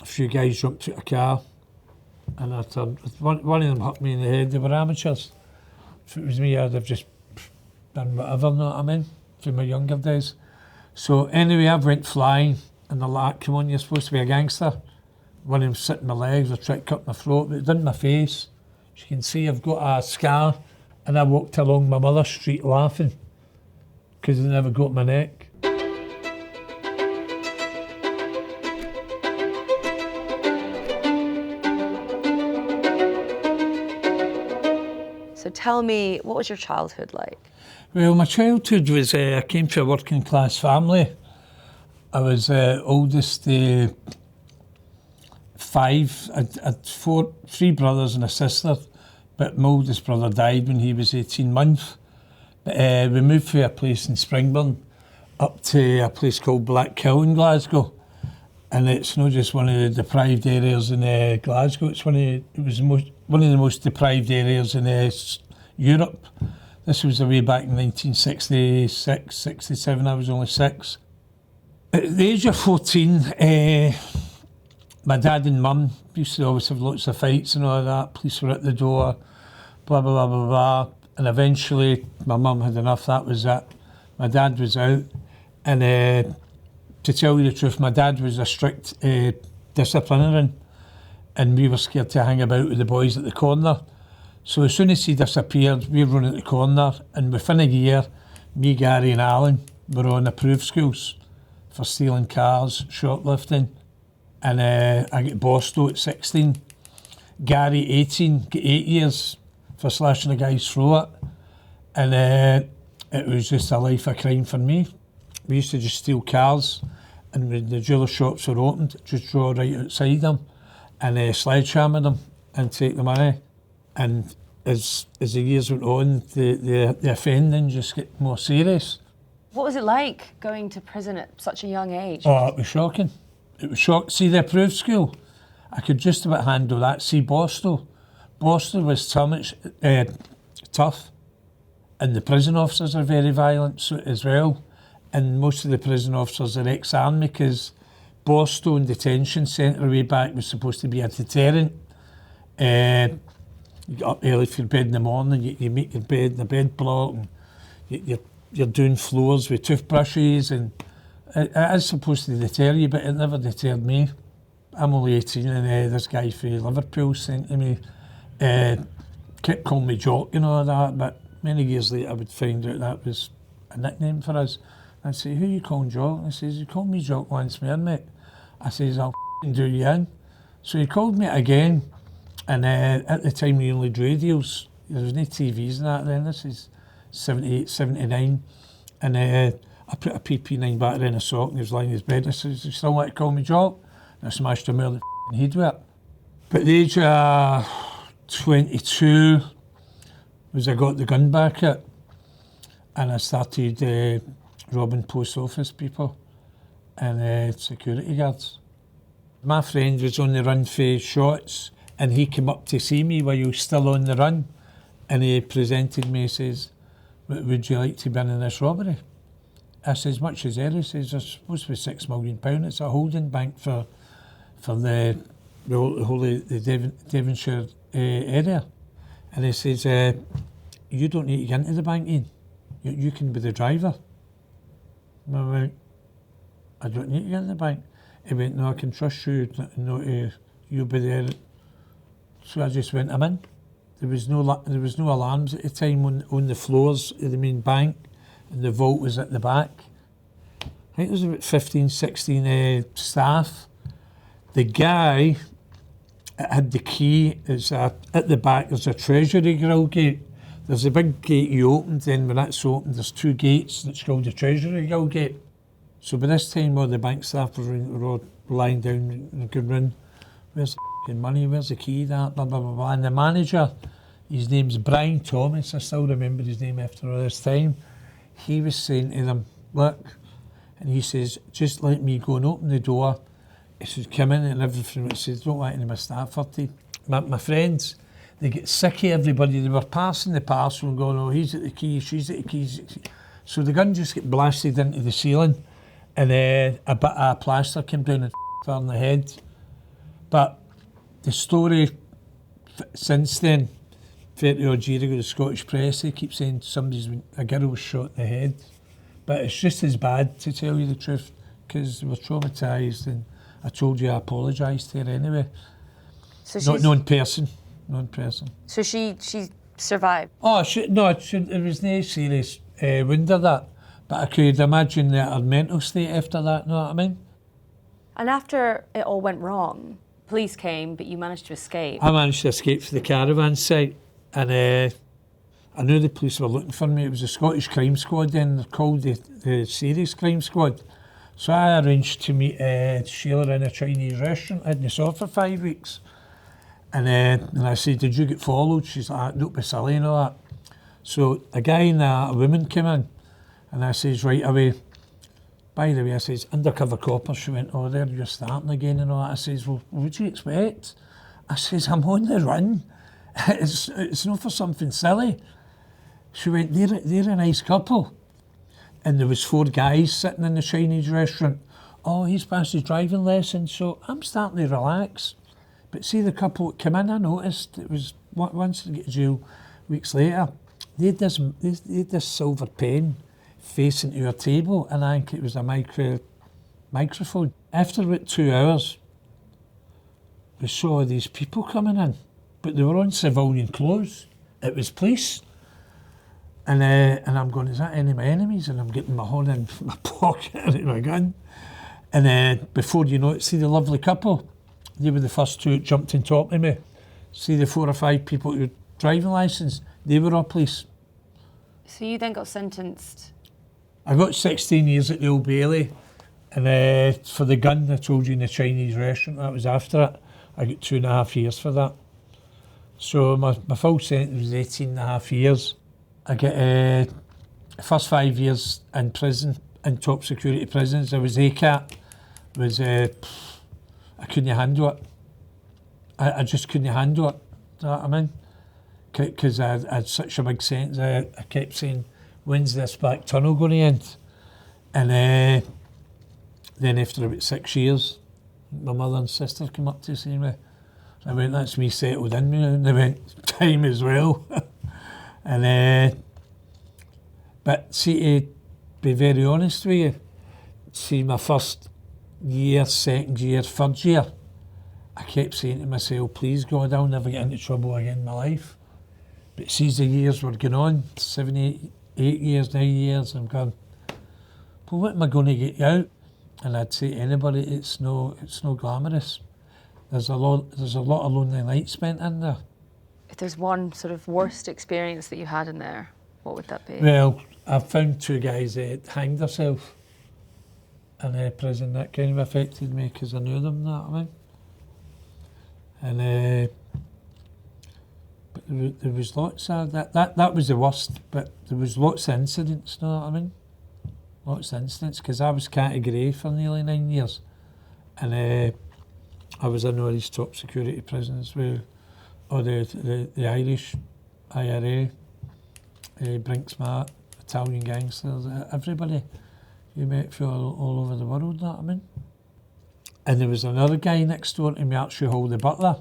a few guys jumped out a car, and I turned. One of them hit me in the head. They were amateurs. If it was me, I'd have just done whatever, know what I mean, from my younger days. So anyway, I went flying, and the light came on. You're supposed to be a gangster. One of them sit in my legs, or tried to cut my throat, but it done my face. As you can see, I've got a scar, and I walked along my mother's street laughing because they never got my neck. So tell me, what was your childhood like? Well, my childhood was, I came to a working class family. I was oldest five. I had three brothers and a sister, but my oldest brother died when he was 18 months. But we moved from a place in Springburn up to a place called Blackhill in Glasgow. And it's not just one of the deprived areas in Glasgow, it was one of the most deprived areas in Europe. This was way back in 1966, 67, I was only 6. At the age of 14, my dad and mum used to always have lots of fights and all that. Police were at the door, blah, blah, blah, blah, blah. And eventually, my mum had enough, that was it. My dad was out. And to tell you the truth, my dad was a strict disciplinarian, and we were scared to hang about with the boys at the corner. So as soon as he disappeared, we were running at the corner, and within a year, me, Gary and Alan were on approved schools for stealing cars, shoplifting, and I got bossed out at 16. Gary, 18, got 8 years for slashing a guy's throat, and it was just a life of crime for me. We used to just steal cars, and when the jeweller shops were opened, just draw right outside them and sledgehammer them and take the money. And as the years went on, the offending just get more serious. What was it like going to prison at such a young age? Oh, it was shocking. It was shocking. See, the approved school, I could just about handle that. See, Boston was so much tough, and the prison officers are very violent as well. And most of the prison officers are ex-army, because Boston Detention Centre way back was supposed to be a deterrent. You get up early for your bed in the morning, you make your bed in the bed block, and you're doing floors with toothbrushes, and it is supposed to deter you, but it never deterred me. I'm only 18, and this guy from Liverpool sent to me, kept calling me Jock and all that, but many years later I would find out that was a nickname for us. I'd say, who you calling Jock? And he says, you called me Jock once, man, mate. I says, I'll do you in. So he called me again, and at the time we only had radios. There was no TVs and that then. This is 78, 79. And I put a PP9 battery in a sock, and he was lying in his bed. I says, you still want to call me Jock? And I smashed him early head with it. But at the age of 22 was I got the gun back at, and I started robbing post office people and security guards. My friend was on the run for shots, and he came up to see me while he was still on the run, and he presented me, he says, would you like to be in this robbery? I says, much as ever. He says, there's supposed to be £6 million. It's a holding bank for the whole Devonshire area. And he says, you don't need to get into the bank, Ian. You can be the driver. And I went, I don't need to get in the bank. He went, no, I can trust you, you'll be there. So I just went, I'm in. There was no alarms at the time on the floors of the main bank, and the vault was at the back. I think there was about 15, 16 staff. The guy had the key, at the back there's a treasury grill gate. There's a big gate you opened, then when that's opened there's two gates that's called the treasury grill gate. So by this time all the bank staff were all lying down and going round, where's the money, where's the key, that, blah, blah, blah, blah. And the manager, his name's Brian Thomas, I still remember his name after all this time. He was saying to them, look, and he says, just let me go and open the door. He says, come in and everything. He says, don't let any of my staff hurt you. My friends, they get sick of everybody. They were passing the parcel and going, oh, he's at the keys, she's at the keys. So the gun just get blasted into the ceiling, and a bit of plaster came down and her in the head. But the story since then, 30 odd years ago, the Scottish press, they keep saying a girl was shot in the head. But it's just as bad, to tell you the truth, because they were traumatised, and I told you I apologised to her anyway. So Not non-person. So she survived? Oh, there was no serious wound or that. But I could imagine that her mental state after that, know what I mean? And after it all went wrong, police came, but you managed to escape. I managed to escape to the caravan site, and I knew the police were looking for me. It was the Scottish Crime Squad then, they're called the Serious Crime Squad. So I arranged to meet Sheila in a Chinese restaurant. I hadn't saw her for 5 weeks. And I said, did you get followed? She's like, don't be silly and all that. So a guy and a woman came in, and I says, right away, by the way, I says, undercover copper. She went, oh, there, you're starting again and all that. I says, well, what do you expect? I says, I'm on the run. It's not for something silly. She went, they're a nice couple. And there was 4 guys sitting in the Chinese restaurant. Oh, he's passed his driving lesson, so I'm starting to relax. But see, the couple that came in, I noticed, it was once they get to jail, weeks later, they had this silver pen facing to our table, and I think it was a microphone. After about 2 hours, we saw these people coming in, but they were on civilian clothes. It was police. And I'm going, is that any of my enemies? And I'm getting my horn in my pocket and my gun. And before you know it, see the lovely couple, they were the first 2 that jumped on top of me. See the 4 or 5 people with driving licence, they were all police. So you then got sentenced? I got 16 years at the Old Bailey, and for the gun I told you in the Chinese restaurant, that was after it. I got 2.5 years for that. So my full sentence was 18.5 years. I get first 5 years in prison, in top security prisons. I was ACAT, I couldn't handle it. I just couldn't handle it, do you know what I mean? Because I had such a big sentence. I kept saying, when's this back tunnel going to end? And then after about 6 years, my mother and sister came up to see me. I went, that's me settled in me now. And they went, time as well. And but see, to be very honest with you, see my first year, second year, third year, I kept saying to myself, please God, I'll never get into trouble again in my life. But see, the years were going on, 7, 8 years, 9 years, I'm going, well, what am I going to get you out? And I'd say to anybody, it's no glamorous. There's a lot of lonely nights spent in there. If there's one sort of worst experience that you had in there, what would that be? Well, I found 2 guys that hanged themselves in prison. That kind of affected me because I knew them, you know what I mean? And but there was lots of that was the worst, but there was lots of incidents, you know what I mean? Lots of incidents, because I was category A for nearly 9 years, and I was in all these top security prisons with all the Irish, IRA, Brinksmart, Italian gangsters, everybody you met from all over the world, you know what I mean? And there was another guy next door to me, Archie Hall, the butler.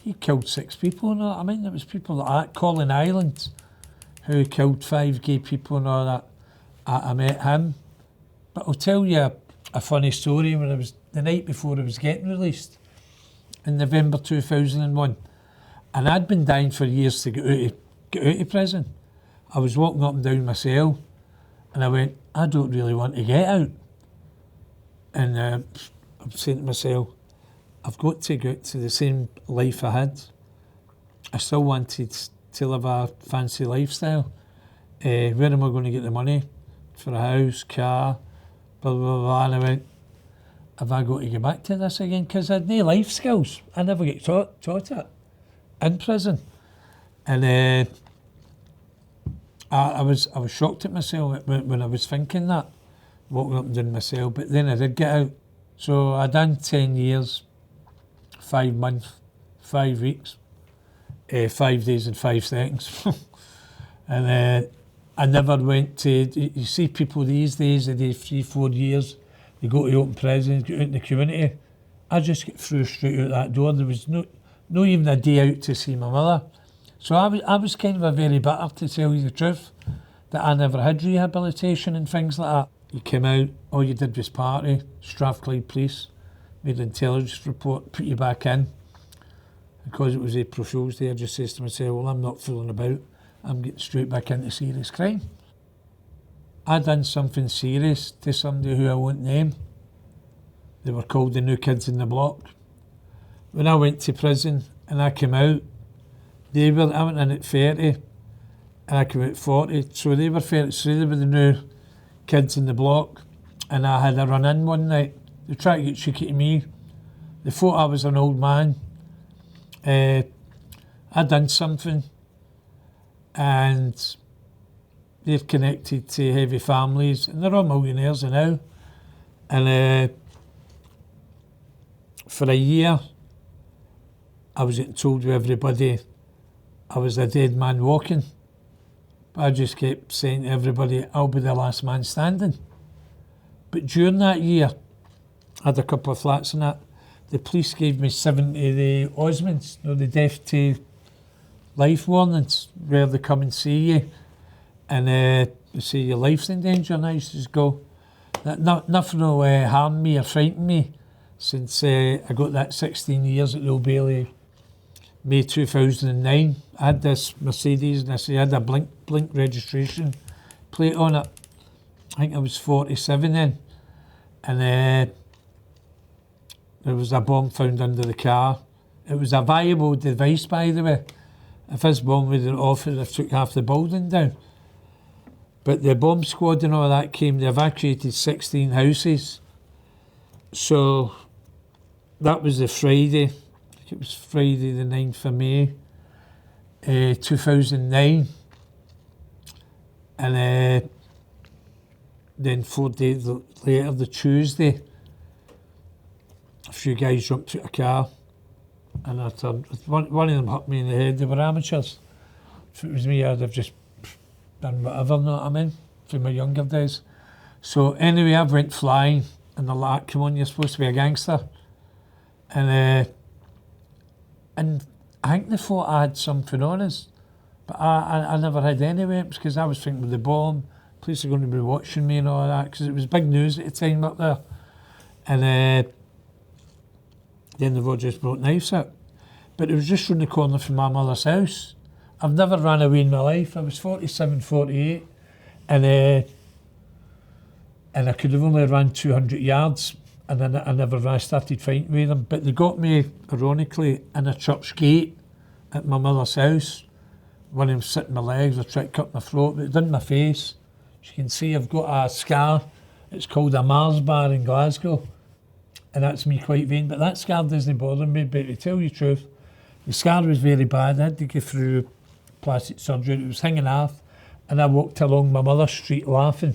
He killed 6 people, you know what I mean? There was people like that, Colin Island, who killed 5 gay people and all that. I met him. But I'll tell you a funny story. When I was the night before I was getting released, in November 2001, and I'd been dying for years to get out of prison. I was walking up and down my cell, and I went, I don't really want to get out. And I'm saying to myself, I've got to get to the same life I had. I still wanted to live a fancy lifestyle. Where am I going to get the money for a house, car, blah, blah, blah. And I went, have I got to get back to this again? Because I had no life skills. I never get taught it in prison. And I was shocked at myself when I was thinking that, walking up and down my cell. But then I did get out. So I done 10 years, 5 months, 5 weeks, 5 days and 5 seconds. And I never went to, you see people these days, they do 3, 4 years, they go to open prisons, get out in the community. I just get through straight out that door. There was no even a day out to see my mother. So I was kind of a very bitter, to tell you the truth, that I never had rehabilitation and things like that. You came out, all you did was party, Strathclyde Police made an intelligence report, put you back in. Because it was April Fool's Day, I just says to myself, well, I'm not fooling about, I'm getting straight back into serious crime. I done something serious to somebody who I won't name. They were called the New Kids in the Block. When I went to prison and I came out, I went in at 30 and I came out at 40, so they were 30, so they were the New Kids in the Block. And I had a run in one night. They tried to get cheeky to me. They thought I was an old man. I done something, and they're connected to heavy families, and they're all millionaires now. And for a year, I was getting told to everybody I was a dead man walking. But I just kept saying to everybody, I'll be the last man standing. But during that year, I had a couple of flats in that. The police gave me 70 the Osmonds, the death to life warnings, where they come and see you and they say your life's in danger. And I used to just go, nothing will harm me or frighten me since I got that 16 years at the Old Bailey, May 2009. I had this Mercedes and I had a blink registration plate on it. I think I was 47 then. And there was a bomb found under the car. It was a viable device, by the way. If this bomb was off, it would have took half the building down. But the bomb squad and all that came, they evacuated 16 houses. So that was the Friday. I think it was Friday the 9th of May, 2009. And then 4 days later, the Tuesday, a few guys jumped out a car and I turned. One of them hit me in the head. They were amateurs. If it was me, I'd have just done whatever, know what I mean, from my younger days. So anyway, I went flying and the light came on, you're supposed to be a gangster. And I think they thought I had something on us, but I never had any weapons because I was thinking with the bomb, police are going to be watching me and all that, because it was big news at the time up there. And then they've all just brought knives out. But it was just round the corner from my mother's house. I've never ran away in my life. I was 47, 48, and I could have only run 200 yards, and then I never started fighting with them. But they got me, ironically, in a church gate at my mother's house. One of them sitting on my legs, they tried to cut my throat, but it done my face. As you can see, I've got a scar. It's called a Mars bar in Glasgow. And that's me quite vain, but that scar doesn't bother me. But to tell you the truth, the scar was very bad. I had to go through plastic surgery. It was hanging off, and I walked along my mother's street laughing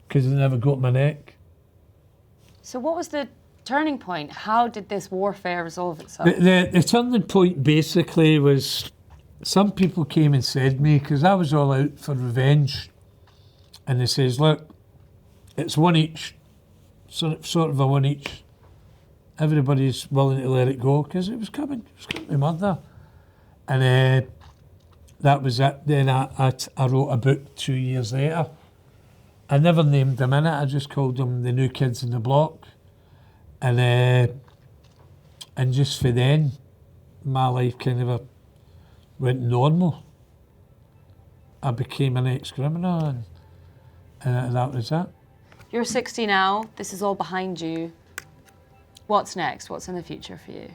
because I never got my neck. So what was the turning point? How did this warfare resolve itself? The turning point basically was some people came and said to me, because I was all out for revenge, and they says, look, it's one each. Sort of a one each. Everybody's willing to let it go because it was coming to murder. And that was it. Then I wrote a book 2 years later. I never named them in it, I just called them the New Kids in the Block. And just for then, my life kind of went normal. I became an ex-criminal and that was it. You're 60 now, this is all behind you. What's next? What's in the future for you?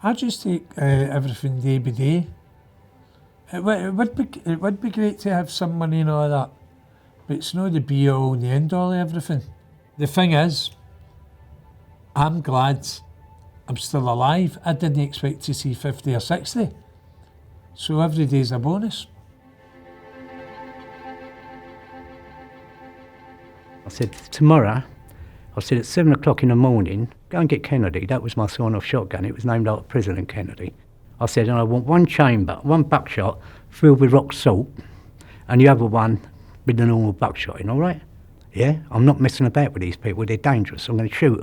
I just take everything day by day. It would be great to have some money and all that, but it's not the be all and the end all of everything. The thing is, I'm glad I'm still alive. I didn't expect to see 50 or 60. So every day's a bonus. I said, tomorrow, I said at 7 o'clock in the morning, go and get Kennedy. That was my sign-off shotgun. It was named after President Kennedy. I said, and I want one chamber, one buckshot filled with rock salt, and the other one with the normal buckshot in, all right? Yeah? I'm not messing about with these people. They're dangerous. I'm going to shoot them.